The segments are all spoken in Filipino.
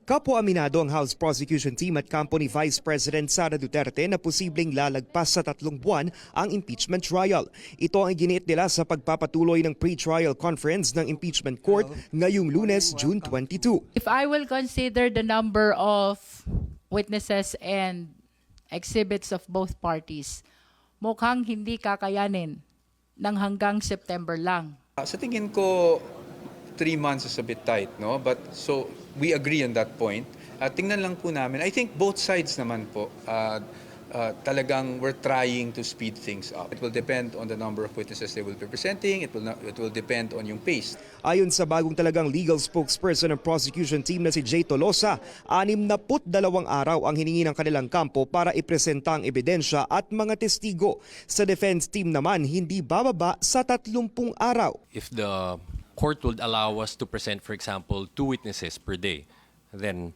Kapwa aminado ang House Prosecution Team at kampo ni Vice President Sara Duterte na posibleng lalagpas sa 3 buwan ang impeachment trial. Ito ang iginiit nila sa pagpapatuloy ng pre-trial conference ng impeachment court ngayong Lunes, June 22. If I will consider the number of witnesses and exhibits of both parties, mukhang hindi kakayanin ng hanggang September lang. Sa tingin ko, 3 months is a bit tight, no? But so we agree on that point. Tingnan lang po namin. I think both sides naman po, talagang we're trying to speed things up. It will depend on the number of witnesses they will be presenting. It will depend on yung pace. Ayon sa bagong talagang legal spokesperson ng prosecution team na si Jay Tolosa, 62 araw ang hiningi ng kanilang kampo para ipresenta ang ebidensya at mga testigo. Sa defense team naman, hindi bababa sa 30 araw. If the court would allow us to present, for example, 2 witnesses per day, then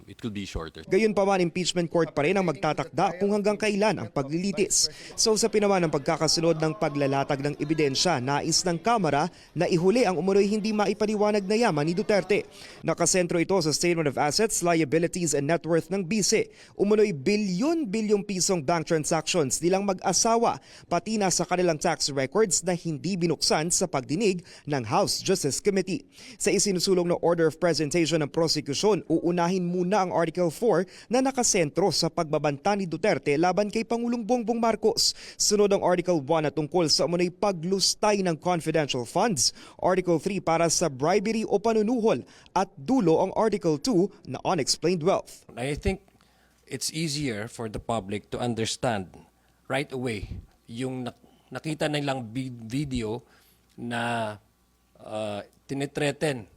it will be shorter. Gayunpaman, impeachment court pa rin ang magtatakda kung hanggang kailan ang paglilitis. Sa usapin naman ng pagkakasunod ng paglalatag ng ebidensya, nais ng Kamara na ihuli ang umunoy hindi maipaliwanag na yaman ni Duterte. Nakasentro ito sa Statement of Assets, Liabilities and Net Worth ng BICE. Umunoy bilyon-bilyong pisong bank transactions nilang mag-asawa, pati na sa kanilang tax records na hindi binuksan sa pagdinig ng House Justice Committee. Sa isinusulong na order of presentation ng prosecution, uunahin muna ang Article 4 na nakasentro sa pagbabanta ni Duterte laban kay Pangulong Bongbong Marcos. Sunod ang Article 1 na tungkol sa umunoy paglustay ng confidential funds, Article 3 para sa bribery o panunuhol, at dulo ang Article 2 na unexplained wealth. I think it's easier for the public to understand right away yung nakita nilang video na tinitreten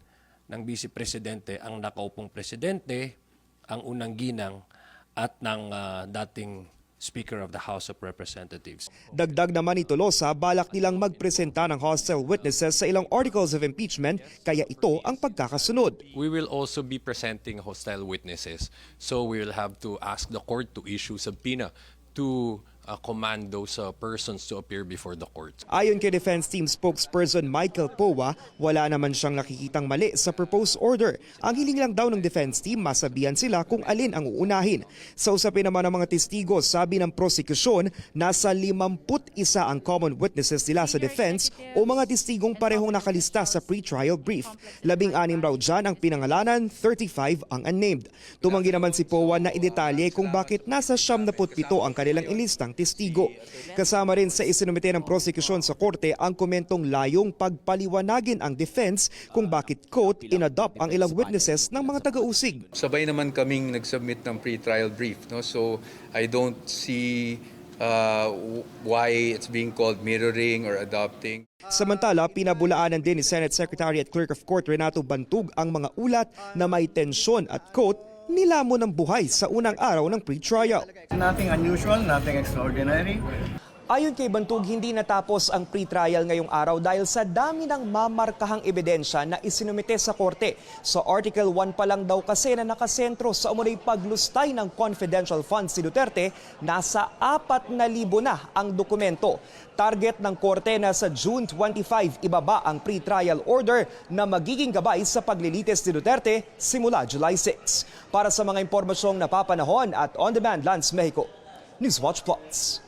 ng Vice Presidente ang nakaupong presidente, ang unang ginang at ng dating Speaker of the House of Representatives. Dagdag naman ni Tolosa, balak nilang magpresenta ng hostile witnesses sa ilang articles of impeachment, kaya ito ang pagkakasunod. We will also be presenting hostile witnesses, so we will have to ask the court to issue subpoena to command those persons to appear before the court. Ayon kay Defense Team spokesperson Michael Powa, wala naman siyang nakikitang mali sa proposed order. Ang hiling lang daw ng Defense Team, masabihan sila kung alin ang uunahin. Sa usapin naman ng mga testigo, sabi ng prosekusyon, nasa 51 ang common witnesses nila sa defense o mga testigong parehong nakalista sa pre-trial brief. 16 raw dyan ang pinangalanan, 35 ang unnamed. Tumanggi naman si Powa na idetalye kung bakit nasa 77 ang kanilang inlistang testigo. Kasama rin sa isinumite ng prosekusyon sa korte ang komentong layong pagpaliwanagin ang defense kung bakit, quote, inadopt ang ilang witnesses ng mga taga-usig. Sabay naman kaming nag-submit ng pre-trial brief, no? So I don't see why it's being called mirroring or adopting. Samantala, pinabulaanan din ni Senate Secretary at Clerk of Court Renato Bantug ang mga ulat na may tensyon at, quote, nilamon ng buhay sa unang araw ng pre-trial. Nothing unusual, nothing extraordinary. Ayon kay Bantug, hindi natapos ang pre-trial ngayong araw dahil sa dami ng mamarkahang ebidensya na isinumite sa korte. Sa Article 1 pa lang daw kasi na nakasentro sa umunoy paglustay ng confidential funds si Duterte, nasa 4,000 na ang dokumento. Target ng korte na sa June 25 ibaba ang pre-trial order na magiging gabay sa paglilitis ni Duterte simula July 6. Para sa mga impormasyong napapanahon at on-demand, Lance Mexico, Newswatch Plus.